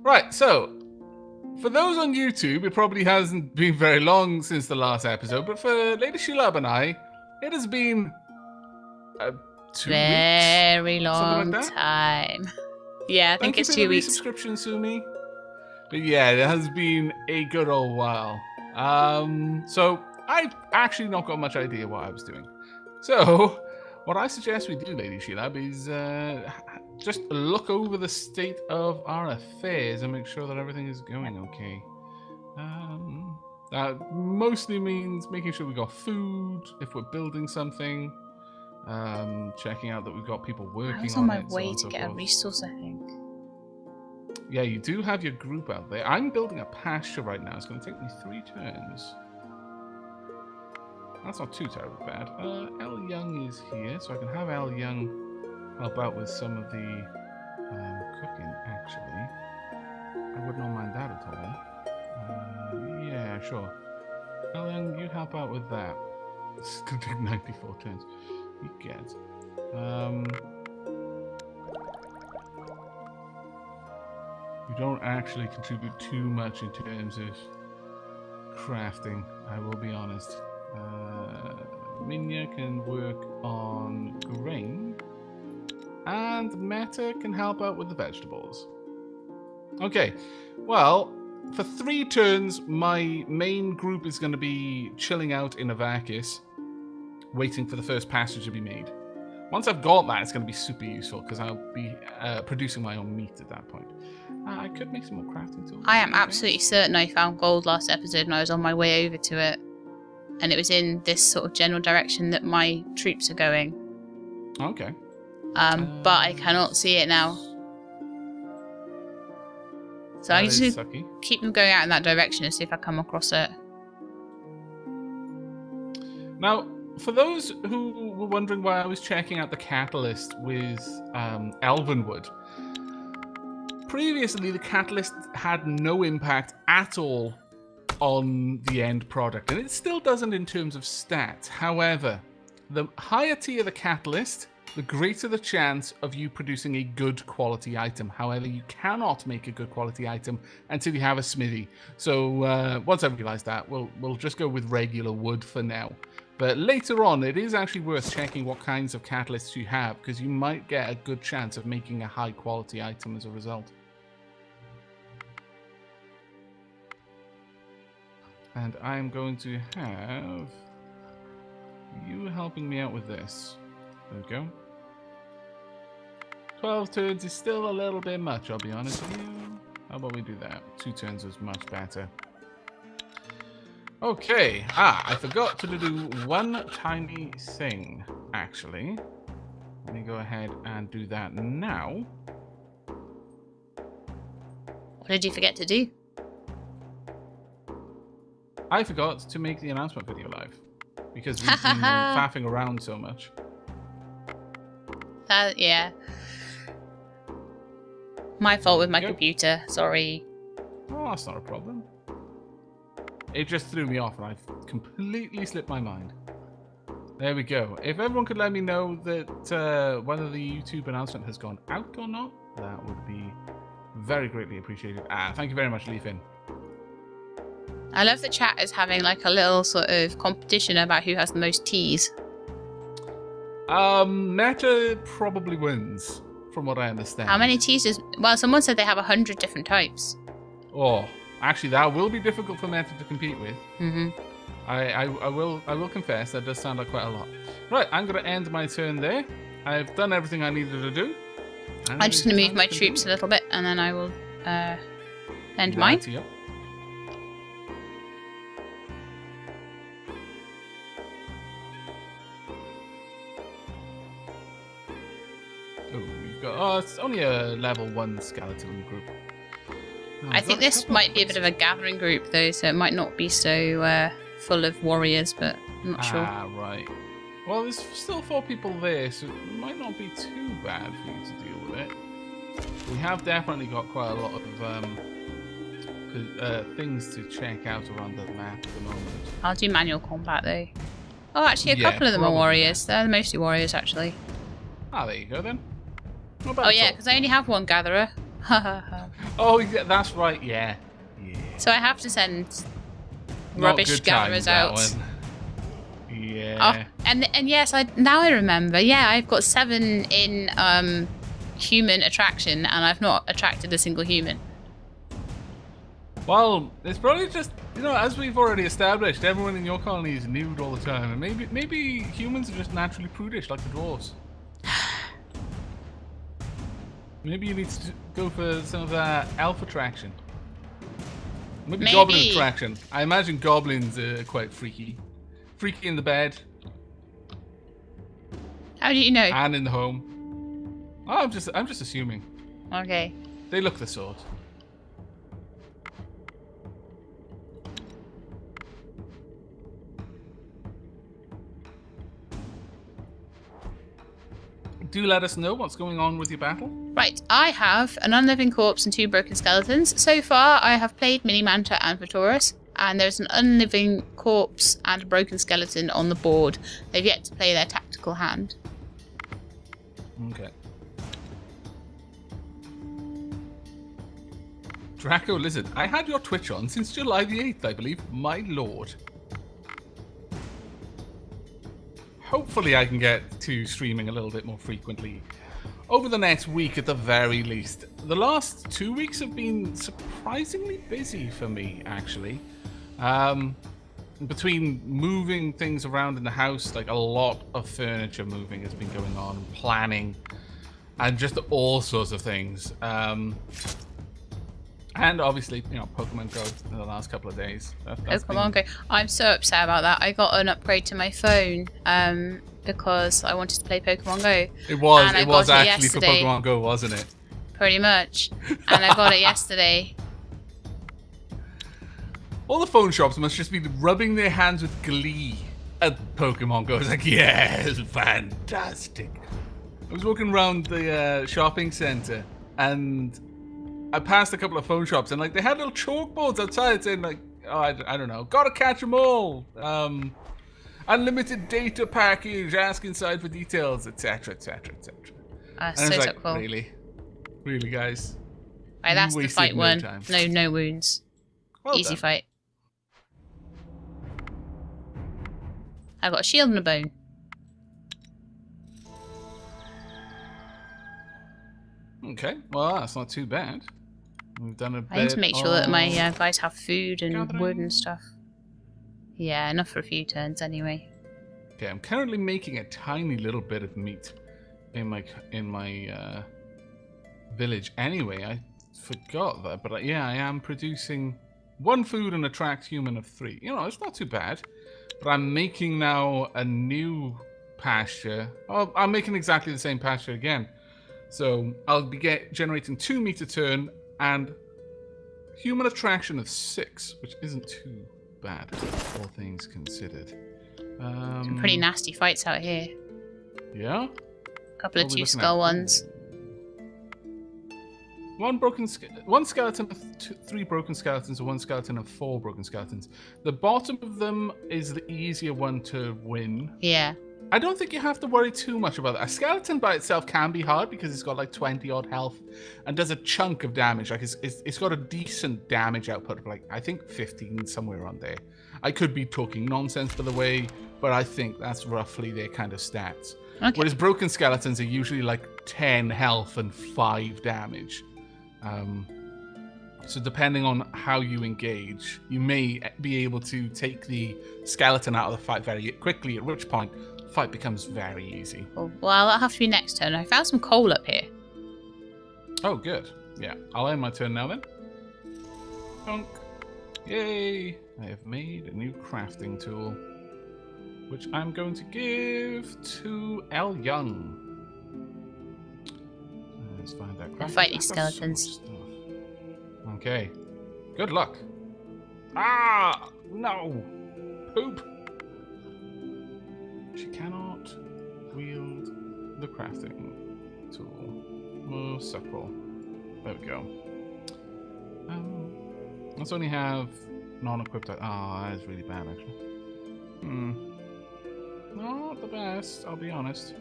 Right, so for those on YouTube, it probably hasn't been very long since the last episode, but for Lady Sheila and I, it has been 2 weeks, Very long like time. Yeah, I think it's 2 weeks. Thank you for the resubscription, Sumi. But yeah, it has been a good old while. So I've actually not got much idea what I was doing. So what I suggest we do, Lady Sheila, is just look over the state of our affairs and make sure that everything is going okay. That mostly means making sure we got food, if we're building something, checking out that we've got people working on it. I was on my way to get a resource, I think. Yeah, you do have your group out there. I'm building a pasture right now. It's going to take me 3 turns. That's not too terribly bad. El Young is here, so I can have El Young help out with some of the cooking, actually. I would not mind that at all. Yeah, sure. El Young, you help out with that. This is going to take 94 turns. You get. You don't actually contribute too much in terms of crafting, I will be honest. Minya can work on grain, and Meta can help out with the vegetables. Okay, well, for 3 turns, my main group is going to be chilling out in Avakis, waiting for the first passage to be made. Once I've got that, it's going to be super useful, because I'll be producing my own meat at that point. I could make some more crafting tools. I am absolutely certain I found gold last episode and I was on my way over to it. And it was in this sort of general direction that my troops are going. Okay. But I cannot see it now. So I'm just going to keep them going out in that direction and see if I come across it. Now, for those who were wondering why I was checking out the catalyst with Elvenwood, previously the catalyst had no impact at all on the end product, and it still doesn't in terms of stats. However, the higher tier the catalyst, the greater the chance of you producing a good quality item. However, you cannot make a good quality item until you have a smithy. So once I realized that, we'll just go with regular wood for now. But later on, it is actually worth checking what kinds of catalysts you have, because you might get a good chance of making a high quality item as a result. And I'm going to have you helping me out with this. There we go. 12 turns is still a little bit much, I'll be honest with you. How about we do that? 2 turns is much better. Okay. I forgot to do one tiny thing, actually. Let me go ahead and do that now. What did you forget to do? I forgot to make the announcement video live because we've been faffing around so much. Yeah. My fault with my computer. Sorry. Oh, that's not a problem. It just threw me off and I completely slipped my mind. There we go. If everyone could let me know that whether the YouTube announcement has gone out or not, that would be very greatly appreciated. Thank you very much, Leafin. I love the chat is having like a little sort of competition about who has the most teas. Meta probably wins, from what I understand. How many teas does... Well, someone said they have 100 different types. Oh, actually, that will be difficult for Meta to compete with. Mm-hmm. I will confess, that does sound like quite a lot. Right, I'm going to end my turn there. I've done everything I needed to do. I'm just going to move my troops a little bit, and then I will end mine. Yep. Oh, it's only a level 1 skeleton group. Oh, I think this might be a bit of a gathering group, though, so it might not be so full of warriors, but I'm not sure. Right. Well, there's still 4 people there, so it might not be too bad for you to deal with it. We have definitely got quite a lot of things to check out around the map at the moment. I'll do manual combat, though. Oh, actually, a couple of them are warriors. They're mostly warriors, actually. There you go, then. Oh yeah, because I only have 1 gatherer. Oh, yeah, that's right. Yeah. Yeah. So I have to send Not rubbish good gatherers times, that out. one. Oh, Yeah. and yes, I remember. Yeah, I've got 7 in human attraction, and I've not attracted a single human. Well, it's probably just, as we've already established, everyone in your colony is nude all the time, and maybe humans are just naturally prudish, like the dwarves. Maybe you need to go for some of that elf attraction. Maybe goblin attraction. I imagine goblins are quite freaky. Freaky in the bed. How do you know? And in the home. Oh, I'm just assuming. Okay. They look the sort. Do let us know what's going on with your battle. Right, I have an unliving corpse and 2 broken skeletons. So far, I have played Mini Manta and Vitoris, and there's an unliving corpse and a broken skeleton on the board. They've yet to play their tactical hand. Okay. Draco Lizard, I had your Twitch on since July the 8th, I believe. My lord. Hopefully I can get to streaming a little bit more frequently over the next week at the very least. The last 2 weeks have been surprisingly busy for me, actually. Between moving things around in the house, like a lot of furniture moving has been going on, planning, and just all sorts of things. And obviously, Pokemon Go in the last couple of days. Pokemon Go. I'm so upset about that. I got an upgrade to my phone because I wanted to play Pokemon Go. It was actually for Pokemon Go, wasn't it? Pretty much. And I got it yesterday. All the phone shops must just be rubbing their hands with glee at Pokemon Go. It's like, yes, fantastic. I was walking around the shopping center and I passed a couple of phone shops and like they had little chalkboards outside saying like, oh, I don't know, gotta catch them all. Unlimited data package, ask inside for details, etc, etc, etc. So cool. Really, guys. Right, that's the fight one. No wounds. Well Easy done. fight. I've got a shield and a bone. Okay, well that's not too bad. We've done a bit. I need to make sure that my guys have food and gathering. wood and stuff. Yeah, enough for a few turns anyway. Okay, I'm currently making a tiny little bit of meat in my village. Anyway, I forgot that, but yeah, I am producing 1 food and attract human of 3. It's not too bad. But I'm making now a new pasture. Oh, I'm making exactly the same pasture again. So I'll be generating 2 meat a turn and human attraction of 6, which isn't too bad, all things considered. Some pretty nasty fights out here. Yeah? A couple of 2 skull ones. One skeleton of 3 broken skeletons, and 1 skeleton of 4 broken skeletons. The bottom of them is the easier one to win. Yeah. I don't think you have to worry too much about that. A skeleton by itself can be hard because it's got like 20 odd health and does a chunk of damage. Like it's got a decent damage output of like, I think 15, somewhere around there. I could be talking nonsense by the way, but I think that's roughly their kind of stats. Okay. Whereas broken skeletons are usually like 10 health and 5 damage. So depending on how you engage, you may be able to take the skeleton out of the fight very quickly, at which point the fight becomes very easy. Cool. Well, that'll have to be next turn. I found some coal up here. Oh, good. Yeah, I'll end my turn now then. Donk. Yay! I have made a new crafting tool, which I'm going to give to L. Young. Let's find that crafting. Fight these skeletons. Okay. Good luck. Ah! No! Poop! She cannot wield the crafting tool. Oh, supple. There we go. Let's only have non-equipped. Oh, that is really bad, actually. Not the best, I'll be honest.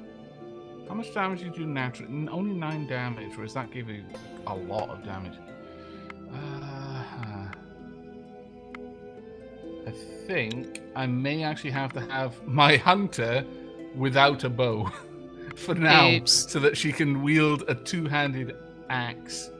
How much damage do you do naturally? Only 9 damage, whereas that gave you a lot of damage. I think I may actually have to have my hunter without a bow for now, Oops. so that she can wield a two-handed axe.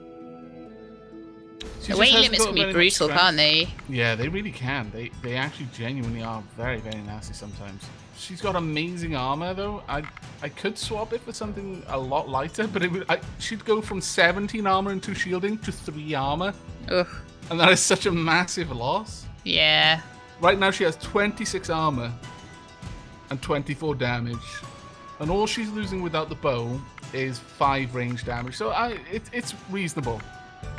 She The just weight hasn't limits got can be very much brutal, strength. can't they? Yeah, they really can. They actually genuinely are very, very nasty sometimes. She's got amazing armor, though. I could swap it for something a lot lighter, but she'd go from 17 armor and 2 shielding to 3 armor. Ugh. And that is such a massive loss. Yeah. Right now she has 26 armor and 24 damage. And all she's losing without the bow is 5 range damage. So it's reasonable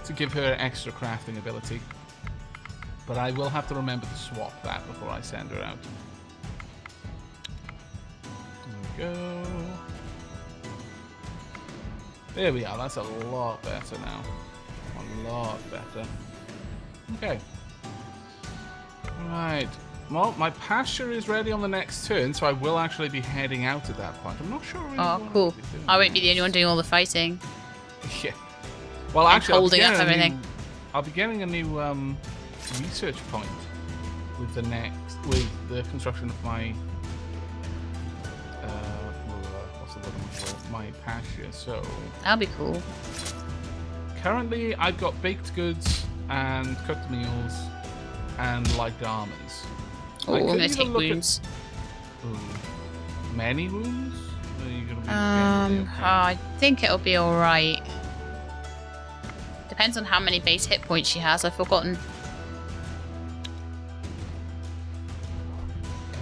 to give her extra crafting ability. But I will have to remember to swap that before I send her out. There we go. There we are. That's a lot better now. A lot better. Okay. Right. Well, my pasture is ready on the next turn, so I will actually be heading out at that point. I'm not sure really Oh, what cool. I'll be doing I won't be the next. only one doing all the fighting. Yeah. Well, And actually, holding up everything. I'll be getting a new research point with the construction of my what's the word I'm looking for? My pasture. So That'll be cool. currently, I've got baked goods and cooked meals and light almonds. Oh, I I'm could gonna either take look at- wounds. Many wounds? Or are you gonna be generally okay? I think it'll be alright. Depends on how many base hit points she has. I've forgotten.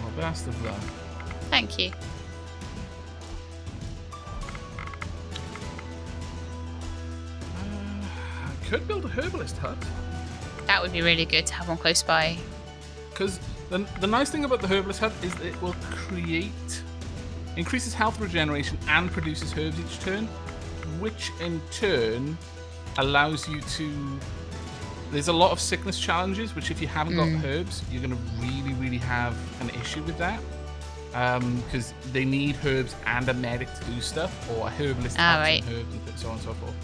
Well, best of luck. Thank you. I could build a herbalist hut. That would be really good to have one close by. Because the nice thing about the herbalist hut is that it will increases health regeneration and produces herbs each turn, which in turn allows you to. There's a lot of sickness challenges, which if you haven't got herbs, you're going to really, really have an issue with that. Because they need herbs and a medic to do stuff, or a herbalist has right. some herbs and so on and so forth.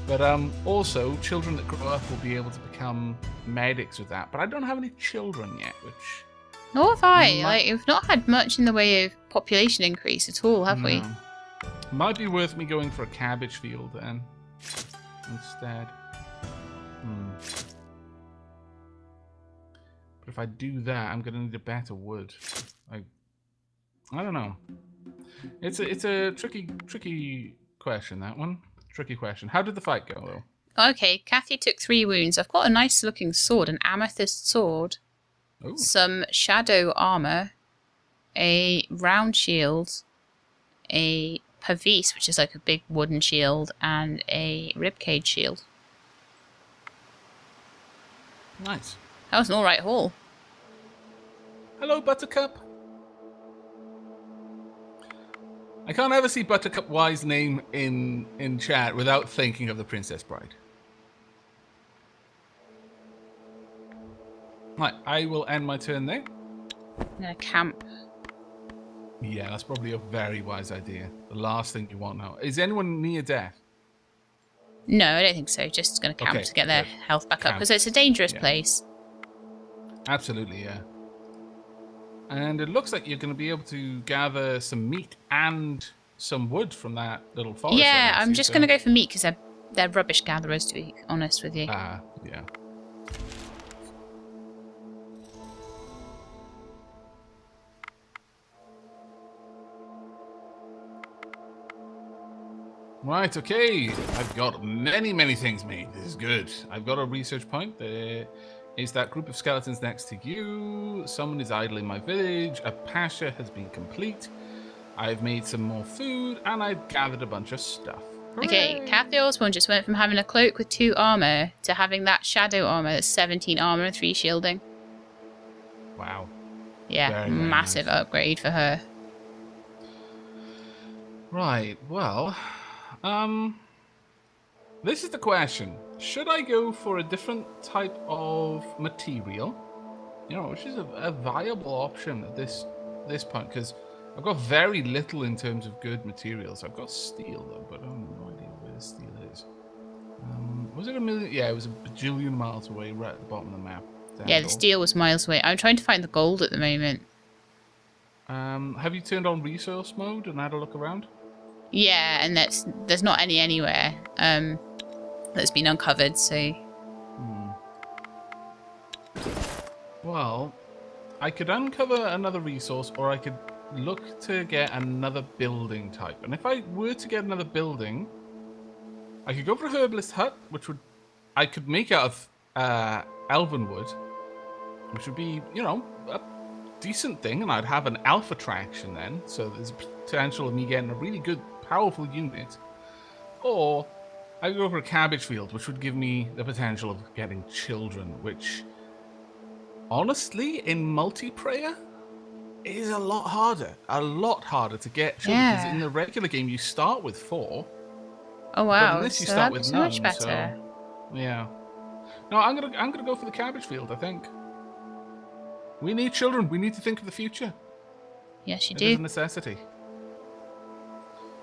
But also, children that grow up will be able to become medics with that. But I don't have any children yet, which... Nor have I. Might- We've not had much in the way of population increase at all, have we? No. Might be worth me going for a cabbage field then, instead. But if I do that, I'm going to need a better wood. I don't know. It's a tricky question, that one. Tricky question. How did the fight go, though? Okay, Kathy took 3 wounds. I've got a nice looking sword, an amethyst sword, Oh, some shadow armor, a round shield, a pavis, which is like a big wooden shield, and a ribcage shield. nice. That was an alright haul. Hello, Buttercup. I can't ever see Buttercup Y's name in chat without thinking of the Princess Bride. Right, I will end my turn there. I'm gonna camp. Yeah, that's probably a very wise idea. The last thing you want now. Is anyone near death? No, I don't think so. Just gonna camp Okay, to get their good. health back up, Camp. because it's a dangerous Yeah. place. Absolutely, yeah. And it looks like you're going to be able to gather some meat and some wood from that little forest. Yeah, I I'm see, just so- gonna go for meat, because they're rubbish gatherers, to be honest with you. Ah, yeah. Right, okay. I've got many things made. This is good. I've got a research point. There is that group of skeletons next to you. Someone is idle in my village. A pasture has been complete. I've made some more food, and I've gathered a bunch of stuff. Okay, Hooray! Kathy Osborne just went from having a cloak with 2 armor to having that shadow armor that's 17 armor and 3 shielding. Wow. Yeah, Very, very massive nice. upgrade for her. Right, well, this is the question. Should I go for a different type of material? You know, which is a viable option at this point, because I've got very little in terms of good materials. I've got steel, though, but I have no idea where the steel is. Was it a million? Yeah, it was a bajillion miles away, right at the bottom of the map. Yeah, the steel was miles away. I'm trying to find the gold at the moment. Have you turned on resource mode and had a look around? Yeah, and there's not any anywhere that's been uncovered, so... Well, I could uncover another resource, or I could look to get another building type. And if I were to get another building, I could go for a herbalist hut, which I could make out of elven wood, which would be, you know, a decent thing, and I'd have an alpha traction then, so there's a potential of me getting a really good, powerful unit. Or I could go for a cabbage field, which would give me the potential of getting children, which, honestly, in multiplayer, is a lot harder to get children, because in the regular game you start with 4. Oh wow! But in this you so start that's with so none. much better. So, yeah. No, I'm gonna go for the cabbage field. I think we need children. We need to think of the future. Yes, you It do. is a necessity.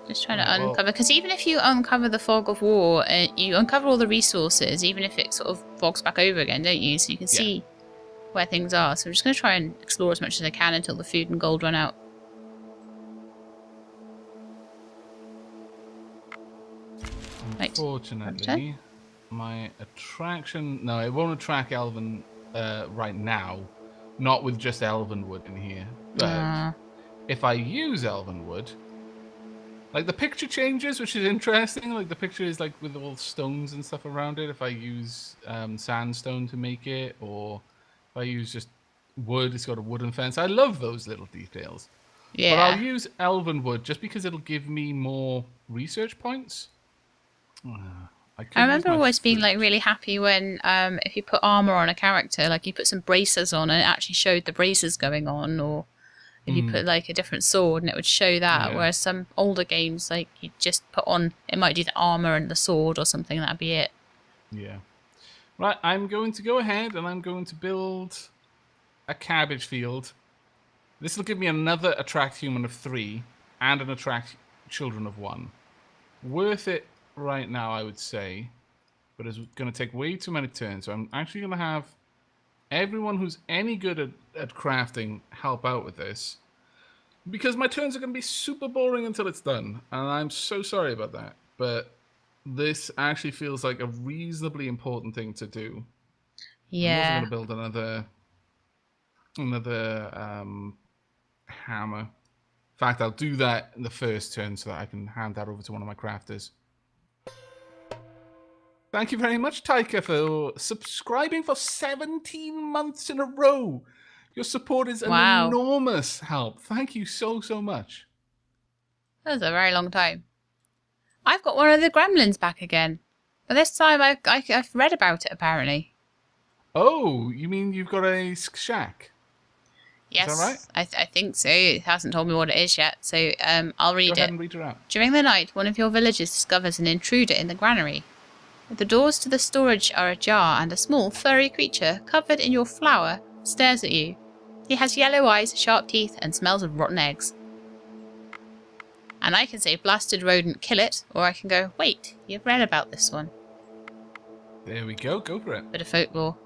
Just trying to uncover, because even if you uncover the fog of war, you uncover all the resources, even if it sort of fogs back over again, don't you? So you can see where things are. So I'm just going to try and explore as much as I can until the food and gold run out. Unfortunately, my attraction... No, it won't attract Elven right now. Not with just Elven wood in here. But if I use Elven wood... Like, the picture changes, which is interesting. Like, the picture is, like, with all stones and stuff around it. If I use sandstone to make it, or if I use just wood, it's got a wooden fence. I love those little details. Yeah. But I'll use elven wood just because it'll give me more research points. I remember always being, like, really happy when, if you put armor on a character, like, you put some bracers on and it actually showed the bracers going on, or... If you put, like, a different sword and it would show that, whereas some older games, like, you just put on, it might do the armor and the sword or something, that'd be it. Yeah. Right, I'm going to go ahead and I'm going to build a cabbage field. This will give me another attract human of 3 and an attract children of 1. Worth it right now, I would say, but it's going to take way too many turns, so I'm actually going to have everyone who's any good at crafting help out with this, because my turns are going to be super boring until it's done, and I'm so sorry about that, but this actually feels like a reasonably important thing to do. Yeah. I'm also going to build another hammer. In fact, I'll do that in the first turn so that I can hand that over to one of my crafters. Thank you very much, Taika, for subscribing for 17 months in a row. Your support is an enormous help. Thank you so, so much. That was a very long time. I've got one of the gremlins back again. But this time I've read about it, apparently. Oh, you mean you've got a shack? Yes, is that right? I think so. It hasn't told me what it is yet, so I'll read it. Go ahead and read it out. During the night, one of your villagers discovers an intruder in the granary. The doors to the storage are ajar, and a small, furry creature, covered in your flour, stares at you. He has yellow eyes, sharp teeth, and smells of rotten eggs. And I can say, blasted rodent, kill it, or I can go, wait, you've read about this one. There we go, go for it. Bit of folklore.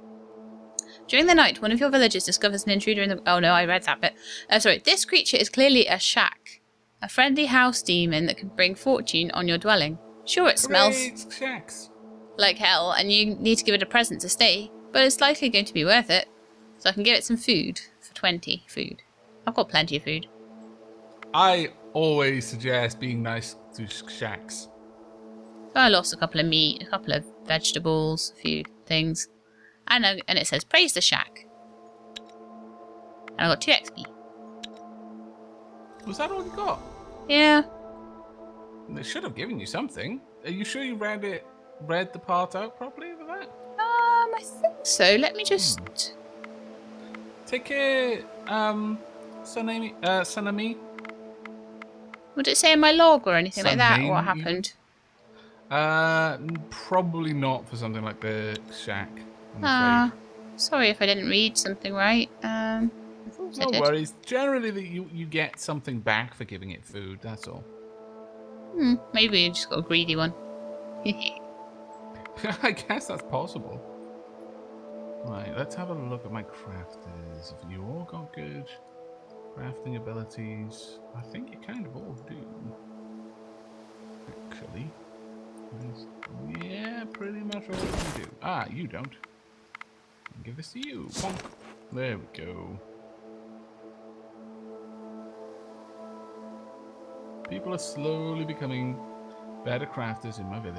During the night, one of your villagers discovers an intruder in the... Oh no, I read that bit. Sorry, this creature is clearly a shack. A friendly house demon that can bring fortune on your dwelling. Sure, it smells... shacks. Like hell, and you need to give it a present to stay, but it's likely going to be worth it. So I can give it some food for 20 food. I've got plenty of food. I always suggest being nice to shacks. So I lost a couple of meat, a couple of vegetables, a few things. And it says, praise the shack. And I got 2 XP. Was that all you got? Yeah. They should have given you something. Are you sure you read the part out properly with that? I think so. Let me just... Take care, Sanami. Would it say in my log or anything like that? Sunbeam, What happened? Probably not for something like the shack. I'm afraid. Sorry if I didn't read something right. No worries. Generally, you get something back for giving it food. That's all. Maybe you just got a greedy one. I guess that's possible. Right, let's have a look at my crafters. Have you all got good crafting abilities? I think you kind of all do. Actually. Yeah, pretty much all of you do. Ah, you don't. I'll give this to you. Bonk. There we go. People are slowly becoming better crafters in my village.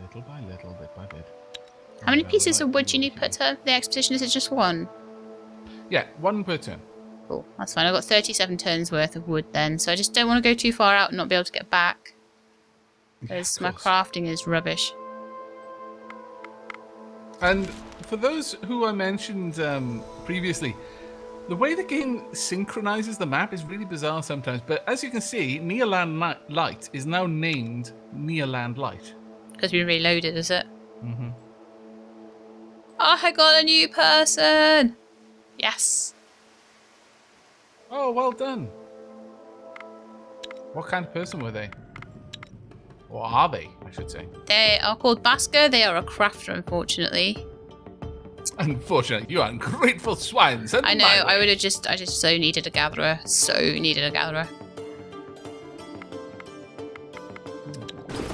Little by little, bit by bit. How many pieces of wood do you need put to the expedition? Is it just one? Yeah, one per turn. Cool, that's fine. I've got 37 turns worth of wood then, so I just don't want to go too far out and not be able to get back. Because my crafting is rubbish. And for those who I mentioned previously, the way the game synchronizes the map is really bizarre sometimes. But as you can see, Nearland Light is now named Nearland Light. Because we reloaded, is it? Mm-hmm. Oh, I got a new person! Yes. Oh, well done. What kind of person were they? Or are they, I should say? They are called Basker. They are a crafter, unfortunately. Unfortunately, you ungrateful swines. I know, I just so needed a gatherer. So needed a gatherer.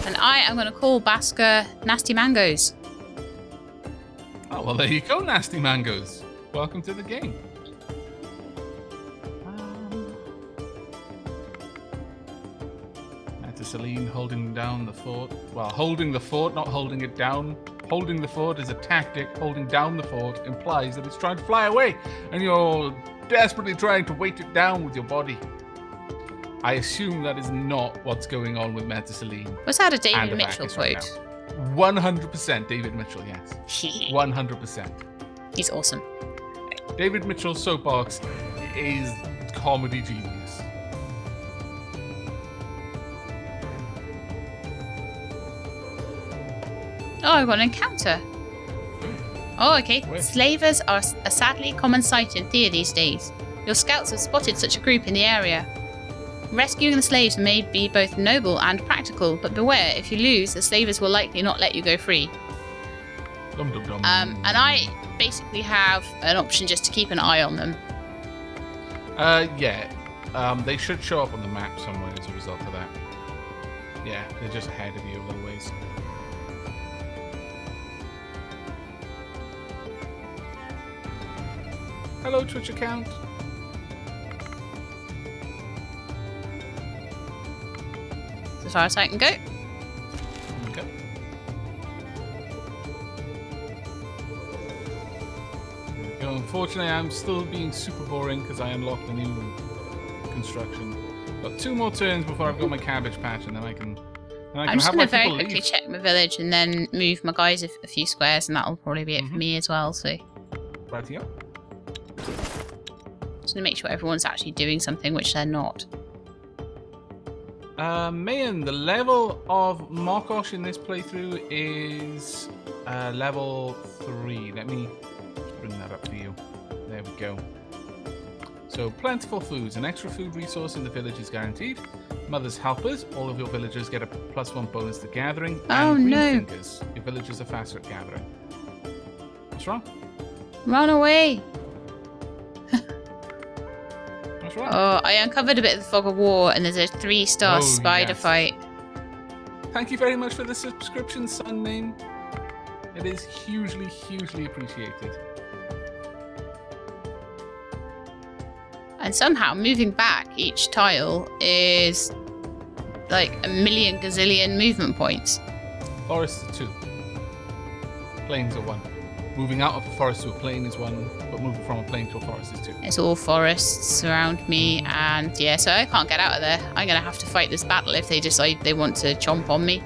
And I am going to call Basker Nasty Mangoes. Oh, well, there you go, Nasty Mangoes. Welcome to the game. Celine holding down the fort. Well, holding the fort, not holding it down. Holding the fort is a tactic. Holding down the fort implies that it's trying to fly away, and you're desperately trying to weight it down with your body. I assume that is not what's going on with Celine. Was that a David Mitchell quote? 100% David Mitchell, yes. 100%. He's awesome. David Mitchell's soapbox is comedy genius. Oh, I got an encounter. Oh, okay. Where? Slavers are a sadly common sight in Thea these days. Your scouts have spotted such a group in the area. Rescuing the slaves may be both noble and practical, but beware, if you lose, the slavers will likely not let you go free. Dum, dum, dum. And I basically have an option just to keep an eye on them. Yeah. They should show up on the map somewhere as a result of that. Yeah, they're just ahead of you a little ways. Hello, Twitch account. As far as I can go. Okay. Unfortunately, I'm still being super boring because I unlocked a new construction. Got 2 more turns before I've got my cabbage patch, and then I can. I'm just going to very quickly check my village and then move my guys a few squares, and that'll probably be it for me as well. So. Rightio. Just to make sure everyone's actually doing something, which they're not. Mayan, the level of Mokosh in this playthrough is level 3. Let me bring that up for you. There we go. So, plentiful foods. An extra food resource in the village is guaranteed. Mother's helpers. All of your villagers get a +1 bonus to gathering. Oh, and no. green fingers. Your villagers are faster at gathering. What's wrong? Run away! What's wrong? Oh, I uncovered a bit of the fog of war, and there's a 3-star spider fight. Thank you very much for the subscription, Sunmain. It is hugely, hugely appreciated. And somehow moving back each tile is like a million gazillion movement points. Forests are 2. Plains are 1. Moving out of a forest to a plain is 1, but moving from a plain to a forest is 2. It's all forests around me, and yeah, so I can't get out of there. I'm going to have to fight this battle if they decide they want to chomp on me.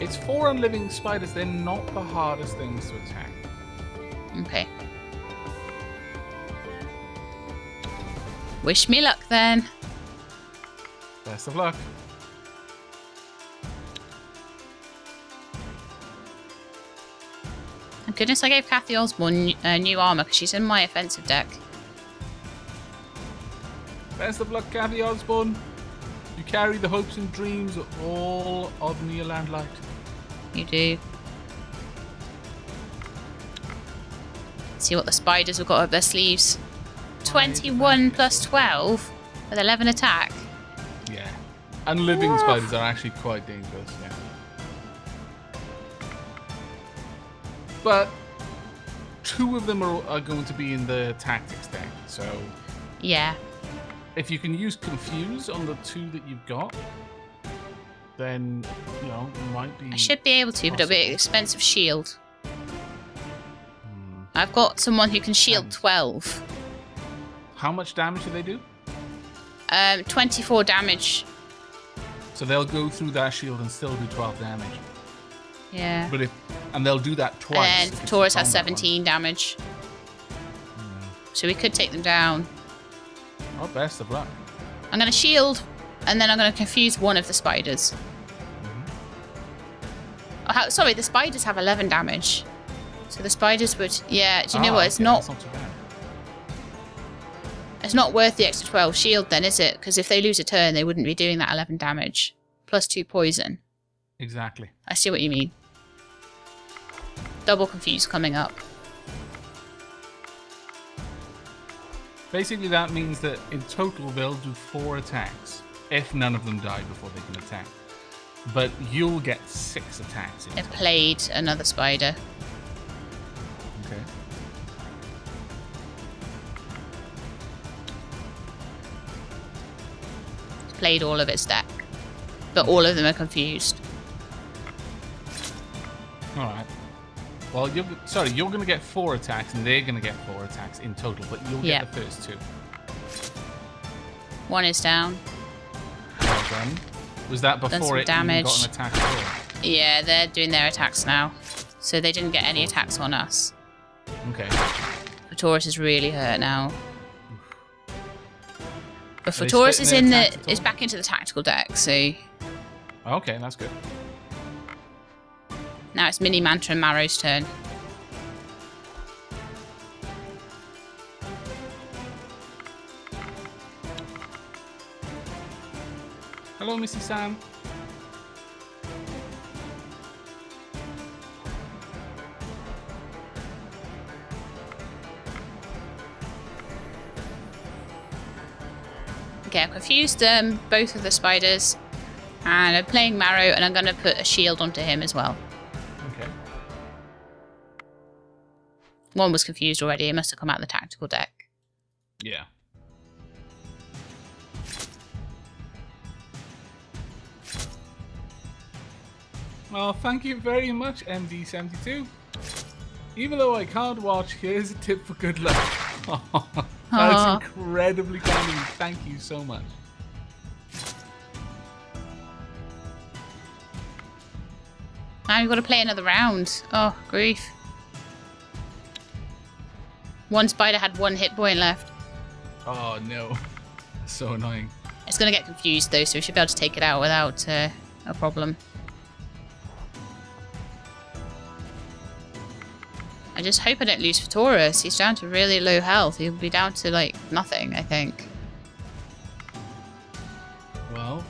It's 4 unliving spiders. They're not the hardest things to attack. Okay. Wish me luck then. Best of luck. Thank goodness I gave Kathy Osborne new armour, because she's in my offensive deck. Best of luck, Kathy Osborne. You carry the hopes and dreams of all of Nearland Light. You do. See what the spiders have got up their sleeves. 21 plus 12 with 11 attack. Yeah. And living Woof. spiders are actually quite dangerous, yeah. But 2 of them are going to be in the tactics deck, so Yeah. if you can use confuse on the 2 that you've got, then you know it might be. I should be able to, but it'll be an expensive shield. Hmm. I've got someone who can shield And 12. How much damage do they do? 24 damage. So they'll go through that shield and still do 12 damage. Yeah. But and they'll do that twice. And if it's Taurus the has combat 17 damage. one. So we could take them down. Yeah. Oh, best of luck. I'm going to shield, and then I'm going to confuse one of the spiders. Oh, sorry, the spiders have 11 damage. So the spiders would... Yeah, do you know what? It's okay, not... that's not too bad. It's not worth the extra 12 shield then, is it? Because if they lose a turn, they wouldn't be doing that 11 damage. Plus 2 poison. Exactly. I see what you mean. Double confuse coming up. Basically, that means that in total they'll do 4 attacks if none of them die before they can attack. But you'll get 6 attacks. In They've total. played another spider. Okay. It's played all of its deck. But all of them are confused. All right. Well, you're going to get 4 attacks, and they're going to get 4 attacks in total, but you'll get Yeah. the first 2. One is down. Well done. Was that Done before some it damage. even got an attack at all? Yeah, they're doing their attacks now. So they didn't get any attacks on us. Okay. Taurus is really hurt now. But Are they Taurus is splitting in their the attacks at is all? back into the tactical deck, so Okay, that's good. now it's Mini Manta and Marrow's turn. Hello, Missy Sam. Okay, I've confused both of the spiders. And I'm playing Marrow, and I'm going to put a shield onto him as well. Okay. One was confused already. It must have come out of the tactical deck. Yeah. Well, thank you very much, MD72. Even though I can't watch, here's a tip for good luck. Aw. That's incredibly kind of you. Thank you so much. Now we've got to play another round. Oh, grief. One spider had 1 hit point left. Oh no. So annoying. It's going to get confused though, so we should be able to take it out without a problem. I just hope I don't lose for Taurus. He's down to really low health. He'll be down to like nothing, I think. Well,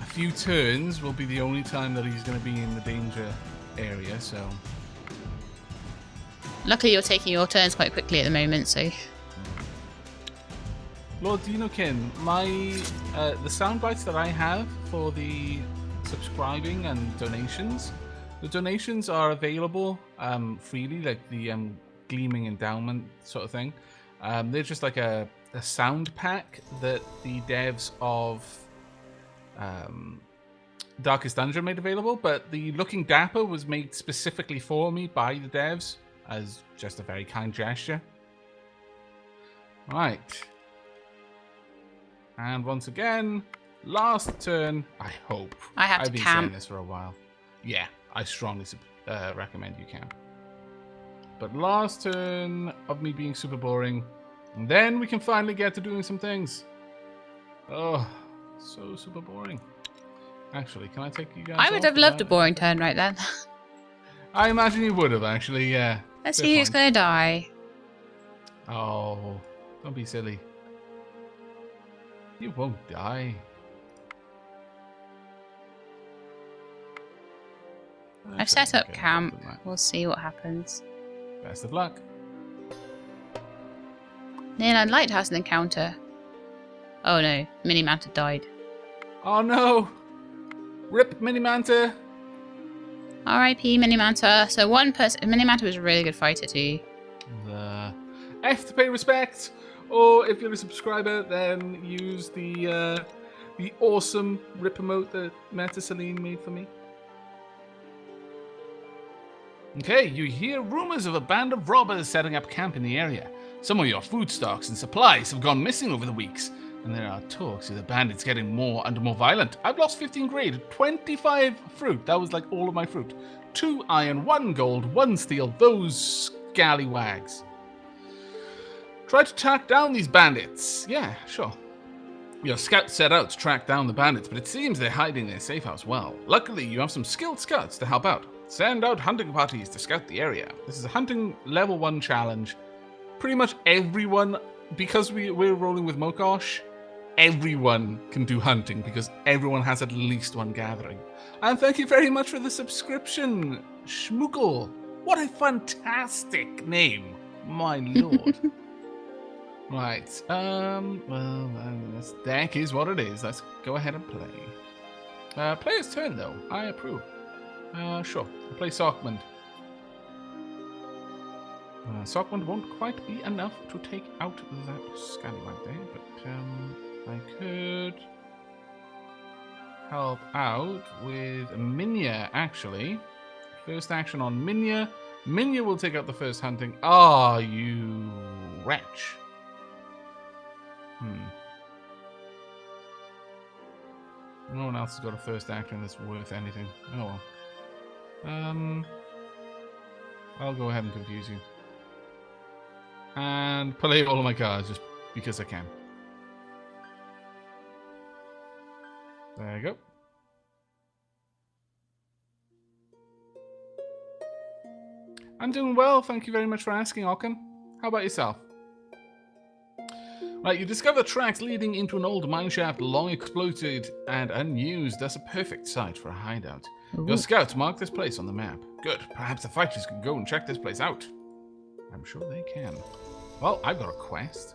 a few turns will be the only time that he's going to be in the danger area, so... Luckily you're taking your turns quite quickly at the moment, so... Lord Dinokin, the sound bites that I have for the subscribing and donations, the donations are available freely, like the Gleaming Endowment sort of thing. They're just like a sound pack that the devs of Darkest Dungeon made available, but the Looking Dapper was made specifically for me by the devs as just a very kind gesture. Right. And once again, last turn, I hope. I have to I've been camp. saying this for a while. Yeah, I strongly recommend you camp. But last turn of me being super boring, and then we can finally get to doing some things. Oh, so super boring. Actually, can I take you guys I would off have loved a that? boring turn right then. I imagine you would have, actually, yeah. Let's Fair see who's point. going to die. Oh, don't be silly. You won't die. I've set up Okay, camp. doesn't matter. We'll see what happens. Best of luck. Nearland Lighthouse an encounter. Oh no, Mini Manta died. Oh no! Rip Mini Manta! R.I.P. Mini Manta. So one person. Mini Manta was a really good fighter too. The F to pay respect, or if you're a subscriber, then use the awesome rip emote that Meta Celine made for me. Okay, you hear rumors of a band of robbers setting up camp in the area. Some of your food stocks and supplies have gone missing over the weeks, and there are talks of the bandits getting more and more violent. I've lost 15 grade, 25 fruit, that was like all of my fruit, 2 iron, 1 gold, 1 steel, those scallywags. Try to track down these bandits. Yeah, sure. Your scouts set out to track down the bandits, but it seems they're hiding in their safe house well. Luckily, you have some skilled scouts to help out. Send out hunting parties to scout the area. This is a hunting level 1 challenge. Pretty much everyone, because we're rolling with Mokosh, everyone can do hunting because everyone has at least one gathering. And thank you very much for the subscription, Schmookle. What a fantastic name, my lord. Right, well, this deck is what it is. Let's go ahead and play. Player's turn, though. I approve. Sure. I'll play Sockmund. Sockmund won't quite be enough to take out that scallywag there, but I could help out with Minya, actually. First action on Minya. Minya will take out the first hunting. Ah, you wretch. No one else has got a first action that's worth anything. Oh well. I'll go ahead and confuse you. And play all of my cards just because I can. There you go. I'm doing well, thank you very much for asking, Ocken. How about yourself? Right, you discover tracks leading into an old mineshaft long exploited and unused. That's a perfect site for a hideout. Ooh. Your scouts mark this place on the map. Good, perhaps the fighters can go and check this place out. I'm sure they can. Well, I've got a quest.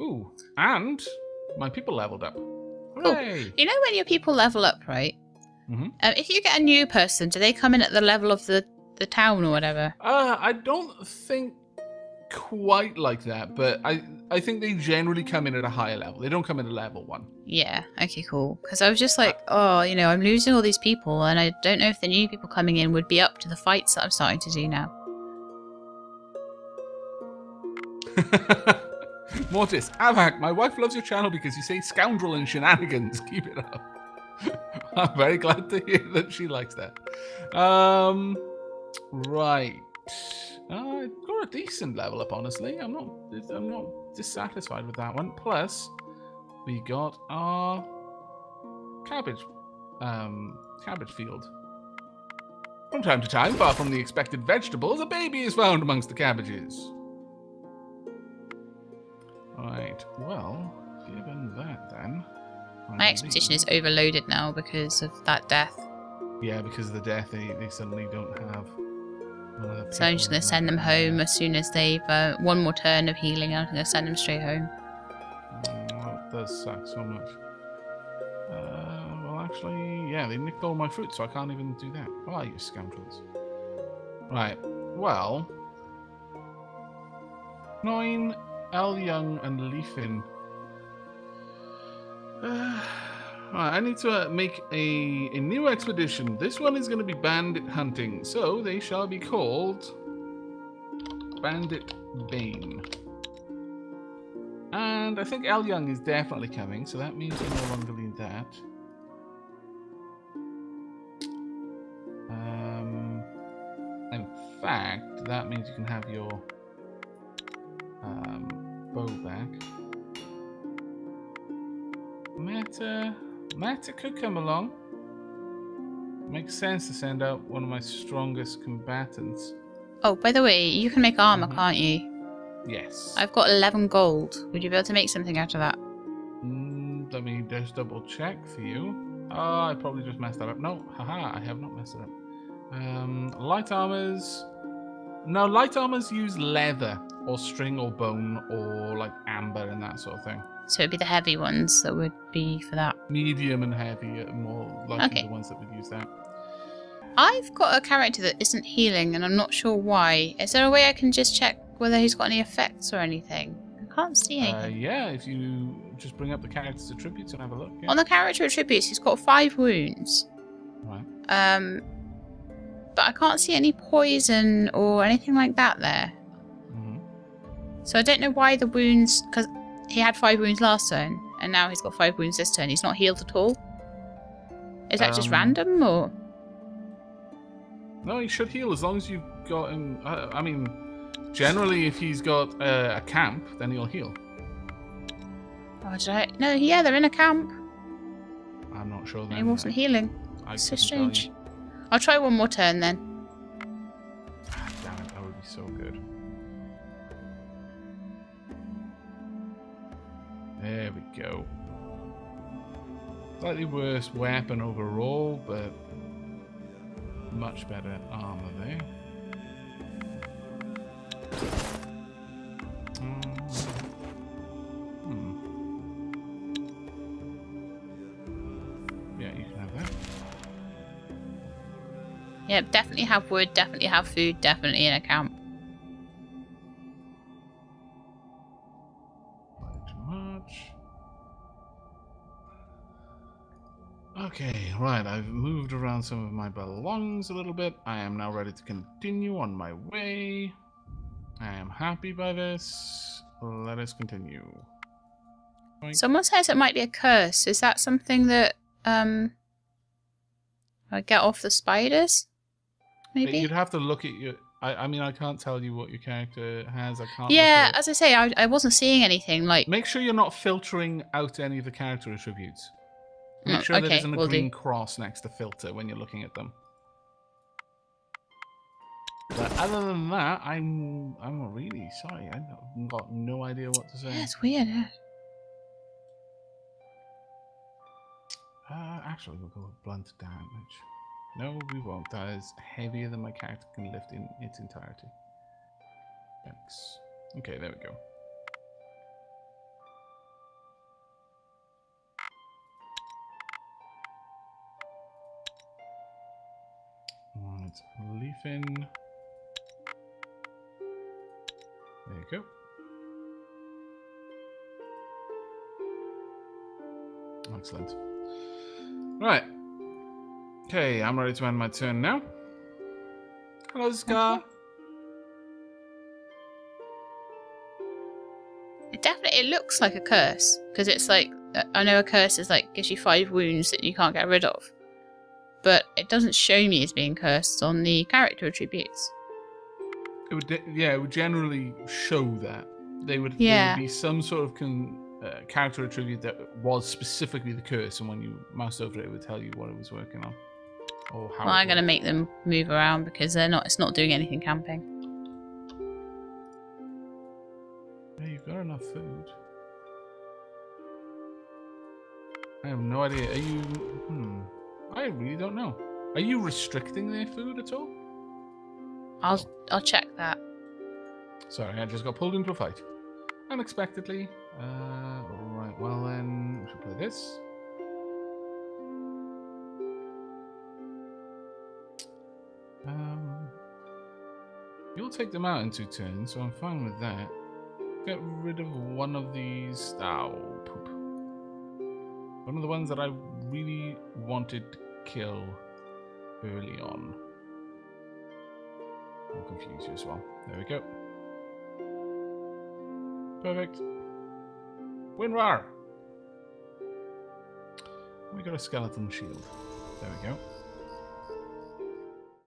Ooh, and my people leveled up. Hooray! Oh, you know when your people level up, right? Mm-hmm. If you get a new person, do they come in at the level of the town or whatever? I don't think quite like that, but I think they generally come in at a higher level. They don't come in at level 1. Yeah, okay, cool. Because I was just like, oh, you know, I'm losing all these people, and I don't know if the new people coming in would be up to the fights that I'm starting to do now. Mortis, Aavak, my wife loves your channel because you say scoundrel and shenanigans. Keep it up. I'm very glad to hear that she likes that. Right. I've got a decent level up, honestly. I'm not dissatisfied with that one. Plus, we got our cabbage field. From time to time, far from the expected vegetables, a baby is found amongst the cabbages. Right, well, given that then... My expedition is overloaded now because of that death. Yeah, because of the death, they suddenly don't have... So I'm just going to send them home as soon as they've... one more turn of healing, I'm going to send them straight home. Oh, it does suck so much. Well, actually, yeah, they nicked all my fruit, so I can't even do that. Oh, you scoundrels. Right, well... 9... El Young and Leafin. Right, I need to make a new expedition. This one is going to be bandit hunting, so they shall be called Bandit Bane. And I think El Young is definitely coming, so that means we no longer need that. In fact, that means you can have your bow back. Meta could come along. Makes sense to send out one of my strongest combatants. Oh, by the way, you can make armor, can't you? Yes. I've got 11 gold. Would you be able to make something out of that? Let me just double check for you. Oh, I probably just messed that up. No, haha, I have not messed it up. Light armors. No, light armors use leather or string or bone or like amber and that sort of thing. So it'd be the heavy ones that would be for that. Medium and heavy are more likely Okay. the ones that would use that. I've got a character that isn't healing, and I'm not sure why. Is there a way I can just check whether he's got any effects or anything? I can't see anything. Yeah, if you just bring up the character's attributes and have a look. Yeah. On the character attributes, he's got 5 wounds. Right. But I can't see any poison or anything like that there. Mm-hmm. So I don't know why the wounds, because he had 5 wounds last turn, and now he's got 5 wounds this turn. He's not healed at all. Is that just random, or? No, he should heal as long as you've got him. I mean, generally, if he's got a camp, then he'll heal. Oh, did I? No, yeah, they're in a camp. I'm not sure then. And he wasn't healing. I So couldn't tell you. strange. I'll try one more turn then. Ah, damn it, that would be so good. There we go. Slightly worse weapon overall, but much better armor there. Yeah, you can have that. Yeah, definitely have wood, definitely have food, definitely in a camp. Not too much. Okay, right, I've moved around some of my belongings a little bit. I am now ready to continue on my way. I am happy by this. Let us continue. Boink. Someone says it might be a curse. Is that something that I get off the spiders? Maybe? You'd have to look at your... I mean, I can't tell you what your character has. I can't Yeah, look at... as I say, I wasn't seeing anything like... Make sure you're not filtering out any of the character attributes. Make sure there isn't a green cross next to filter when you're looking at them. But other than that, I'm really sorry. I've got no idea what to say. Yeah, it's weird. Yeah. Actually, we'll go with blunt damage. No, we won't. That is heavier than my character can lift in its entirety. Thanks. Okay, there we go. Right, leaf in. There you go. Excellent. Right. Okay, I'm ready to end my turn now. Hello, Scar. It looks like a curse, because it's like, I know a curse is like, gives you 5 wounds that you can't get rid of. But it doesn't show me as being cursed on the character attributes. It would, yeah, it would generally show that. There would be some sort of character attribute that was specifically the curse, and when you mouse over it, it would tell you what it was working on. Or how. Well, I'm going to make them move around because it's not doing anything camping. Yeah, you've got enough food. I have no idea. Are you... I really don't know. Are you restricting their food at all? I'll check that. Sorry, I just got pulled into a fight. Unexpectedly. Right, well then, we should play this. You'll take them out in 2 turns, so I'm fine with that. Get rid of one of these... Oh, poop. One of the ones that I really wanted to kill early on. I'll confuse you as well. There we go. Perfect. WinRAR! We got a skeleton shield. There we go.